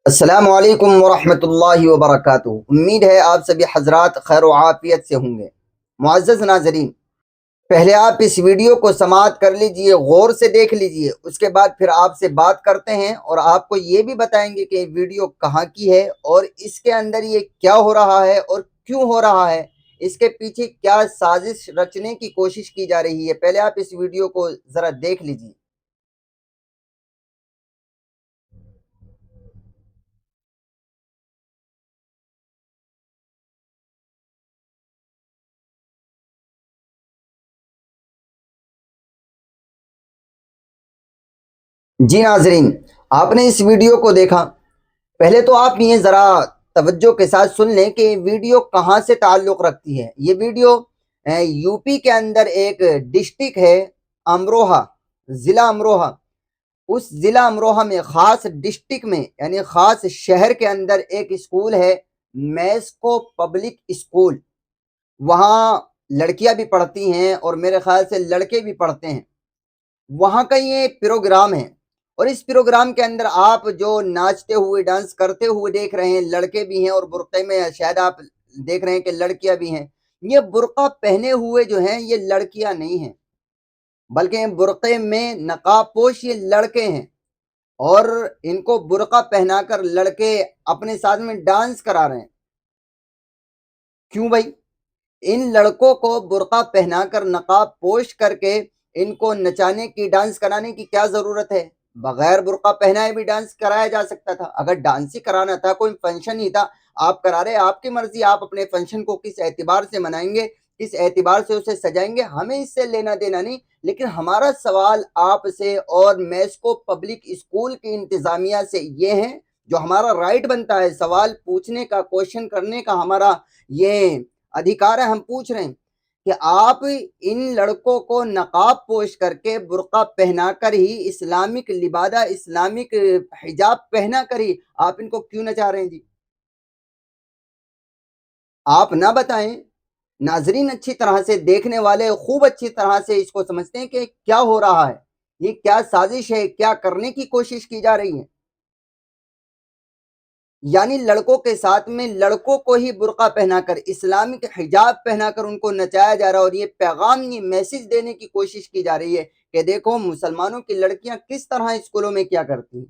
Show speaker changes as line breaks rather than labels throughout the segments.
السلام علیکم ورحمۃ اللہ وبرکاتہ۔ امید ہے آپ سبھی حضرات خیر و عافیت سے ہوں گے۔ معزز ناظرین، پہلے آپ اس ویڈیو کو سماعت کر لیجئے، غور سے دیکھ لیجئے، اس کے بعد پھر آپ سے بات کرتے ہیں اور آپ کو یہ بھی بتائیں گے کہ ویڈیو کہاں کی ہے اور اس کے اندر یہ کیا ہو رہا ہے اور کیوں ہو رہا ہے، اس کے پیچھے کیا سازش رچنے کی کوشش کی جا رہی ہے۔ پہلے آپ اس ویڈیو کو ذرا دیکھ لیجئے۔ جی ناظرین، آپ نے اس ویڈیو کو دیکھا۔ پہلے تو آپ یہ ذرا توجہ کے ساتھ سن لیں کہ ویڈیو کہاں سے تعلق رکھتی ہے۔ یہ ویڈیو یو پی کے اندر ایک ڈسٹرکٹ ہے امروہہ، ضلع امروہہ۔ اس ضلع امروہہ میں خاص ڈسٹرکٹ میں یعنی خاص شہر کے اندر ایک اسکول ہے، میسکو پبلک اسکول۔ وہاں لڑکیاں بھی پڑھتی ہیں اور میرے خیال سے لڑکے بھی پڑھتے ہیں۔ وہاں کا یہ پروگرام ہے اور اس پروگرام کے اندر آپ جو ناچتے ہوئے ڈانس کرتے ہوئے دیکھ رہے ہیں، لڑکے بھی ہیں اور برقعے میں شاید آپ دیکھ رہے ہیں کہ لڑکیاں بھی ہیں۔ یہ برقع پہنے ہوئے جو ہیں یہ لڑکیاں نہیں ہیں، بلکہ برقعے میں نقاب پوش یہ لڑکے ہیں اور ان کو برقع پہنا کر لڑکے اپنے ساتھ میں ڈانس کرا رہے ہیں۔ کیوں بھائی؟ ان لڑکوں کو برقع پہنا کر نقاب پوش کر کے ان کو نچانے کی، ڈانس کرانے کی کیا ضرورت ہے؟ بغیر برقع پہنائے بھی ڈانس کرایا جا سکتا تھا۔ اگر ڈانس ہی کرانا تھا، کوئی فنکشن ہی تھا، آپ کرا رہے، آپ کی مرضی، آپ اپنے فنکشن کو کس اعتبار سے منائیں گے، کس اعتبار سے اسے سجائیں گے، ہمیں اس سے لینا دینا نہیں۔ لیکن ہمارا سوال آپ سے اور میسکو پبلک اسکول کی انتظامیہ سے یہ ہے، جو ہمارا رائٹ بنتا ہے سوال پوچھنے کا، کوشچن کرنے کا، ہمارا یہ ادھیکار ہے، ہم پوچھ رہے ہیں کہ آپ ان لڑکوں کو نقاب پوش کر کے برقع پہنا کر ہی، اسلامک لبادہ، اسلامک حجاب پہنا کر ہی آپ ان کو کیوں نچا رہے ہیں جی؟ آپ نہ بتائیں، ناظرین اچھی طرح سے، دیکھنے والے خوب اچھی طرح سے اس کو سمجھتے ہیں کہ کیا ہو رہا ہے، یہ کیا سازش ہے، کیا کرنے کی کوشش کی جا رہی ہے۔ یعنی لڑکوں کے ساتھ میں لڑکوں کو ہی برقع پہنا کر، اسلامک حجاب پہنا کر ان کو نچایا جا رہا ہے اور یہ پیغام، یہ میسج دینے کی کوشش کی جا رہی ہے کہ دیکھو مسلمانوں کی لڑکیاں کس طرح اسکولوں میں کیا کرتی ہیں۔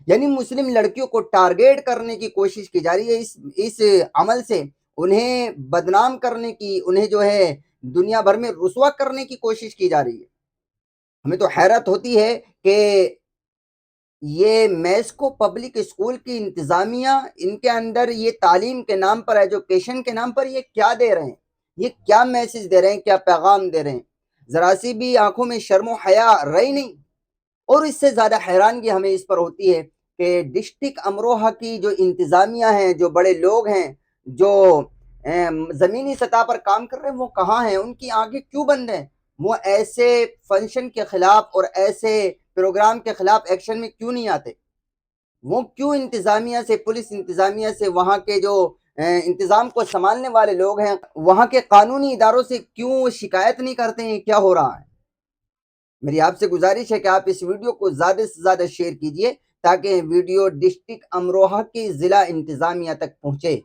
یعنی مسلم لڑکیوں کو ٹارگیٹ کرنے کی کوشش کی جا رہی ہے، اس عمل سے انہیں بدنام کرنے کی، انہیں جو ہے دنیا بھر میں رسوا کرنے کی کوشش کی جا رہی ہے۔ ہمیں تو حیرت ہوتی ہے کہ یہ میسکو پبلک اسکول کی انتظامیہ، ان کے اندر یہ تعلیم کے نام پر، ایجوکیشن کے نام پر یہ کیا دے رہے ہیں، یہ کیا میسج دے رہے ہیں، کیا پیغام دے رہے ہیں؟ ذرا سی بھی آنکھوں میں شرم و حیا رہی نہیں۔ اور اس سے زیادہ حیرانگی ہمیں اس پر ہوتی ہے کہ ڈسٹرکٹ امروہہ کی جو انتظامیہ ہیں، جو بڑے لوگ ہیں، جو زمینی سطح پر کام کر رہے ہیں، وہ کہاں ہیں؟ ان کی آنکھیں کیوں بند ہیں؟ وہ ایسے فنکشن کے خلاف اور ایسے پروگرام کے خلاف ایکشن میں کیوں نہیں آتے؟ وہ کیوں انتظامیہ سے، پولیس انتظامیہ سے، وہاں کے جو انتظام کو سنبھالنے والے لوگ ہیں، وہاں کے قانونی اداروں سے کیوں شکایت نہیں کرتے ہیں؟ کیا ہو رہا ہے؟ میری آپ سے گزارش ہے کہ آپ اس ویڈیو کو زیادہ سے زیادہ شیئر کیجئے تاکہ ویڈیو ڈسٹرکٹ امروہہ کی ضلع انتظامیہ تک پہنچے۔